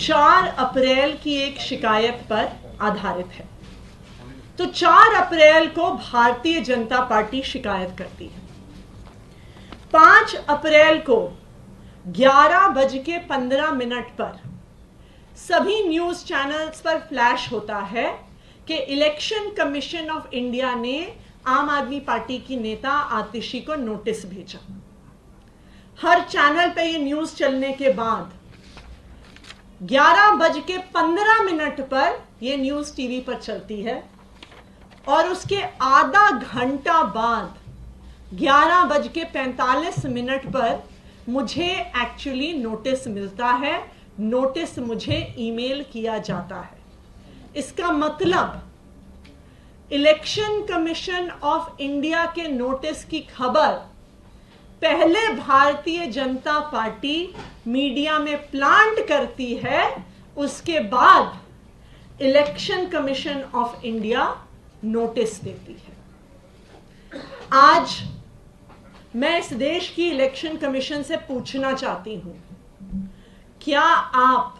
4 अप्रैल की एक शिकायत पर आधारित है। तो 4 अप्रैल को भारतीय जनता पार्टी शिकायत करती है। 5 अप्रैल को 11:15 पर सभी न्यूज चैनल्स पर फ्लैश होता है कि इलेक्शन कमीशन ऑफ इंडिया ने आम आदमी पार्टी की नेता आतिशी को नोटिस भेजा। हर चैनल पे ये न्यूज चलने के बाद 11:15 पर यह न्यूज टीवी पर चलती है और उसके आधा घंटा बाद 11:45 पर मुझे एक्चुअली नोटिस मिलता है। नोटिस मुझे ईमेल किया जाता है। इसका मतलब इलेक्शन कमीशन ऑफ इंडिया के नोटिस की खबर पहले भारतीय जनता पार्टी मीडिया में प्लांट करती है, उसके बाद election commission of India notice देती है। आज मैं इस देश की इलेक्शन कमीशन से पूछना चाहती हूं, क्या आप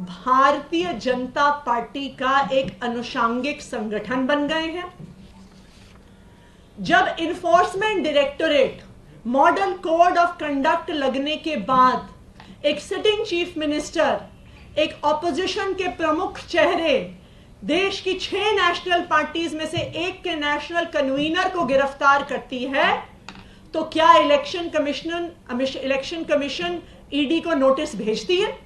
भारतीय जनता पार्टी का एक अनुषांगिक संगठन बन गए हैं? जब enforcement directorate model code of conduct लगने के बाद एक सिटिंग चीफ मिनिस्टर, एक ऑपोजिशन के प्रमुख चेहरे, देश की 6 नेशनल पार्टीज में से एक के नेशनल कन्वीनर को गिरफ्तार करती है, तो क्या इलेक्शन कमीशन ईडी को नोटिस भेजती है?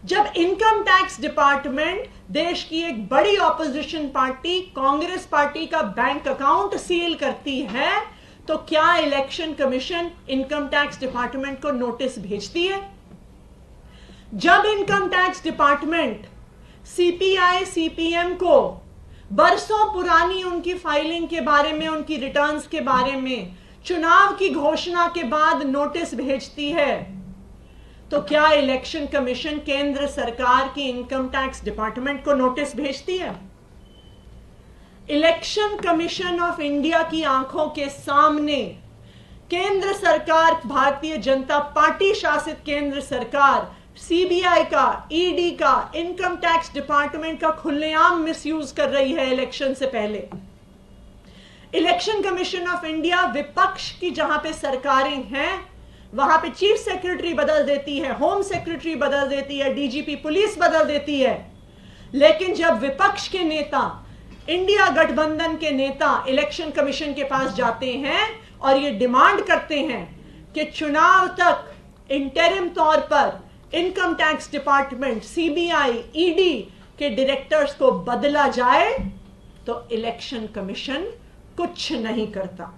जब इनकम टैक्स डिपार्टमेंट देश की एक बड़ी ऑपोजिशन पार्टी कांग्रेस पार्टी का बैंक अकाउंट सील करती है, तो क्या election commission income tax department को नोटिस भेजती है? जब income tax department CPI CPM को बरसों पुरानी उनकी फाइलिंग के बारे में, उनकी रिटर्न्स के बारे में चुनाव की घोषणा के बाद नोटिस भेजती है, तो क्या इलेक्शन कमीशन केंद्र सरकार की इनकम टैक्स डिपार्टमेंट को नोटिस भेजती है? इलेक्शन कमीशन ऑफ इंडिया की आंखों के सामने केंद्र सरकार, भारतीय जनता पार्टी शासित केंद्र सरकार, सीबीआई का, ईडी का, इनकम टैक्स डिपार्टमेंट का खुलेआम मिसयूज कर रही है इलेक्शन से पहले। इलेक्शन कमीशन ऑफ इंडिया विपक्ष की जहां पे सरकारें हैं, वहां पे चीफ सेक्रेटरी बदल देती है, होम सेक्रेटरी बदल देती है, डीजीपी पुलिस बदल देती है, लेकिन जब विपक्ष के नेता, इंडिया गठबंधन के नेता इलेक्शन कमीशन के पास जाते हैं और ये डिमांड करते हैं कि चुनाव तक इंटरिम तौर पर income tax department, CBI, ED के डायरेक्टर्स को बदला जाए, तो इलेक्शन कमीशन कुछ नहीं करता।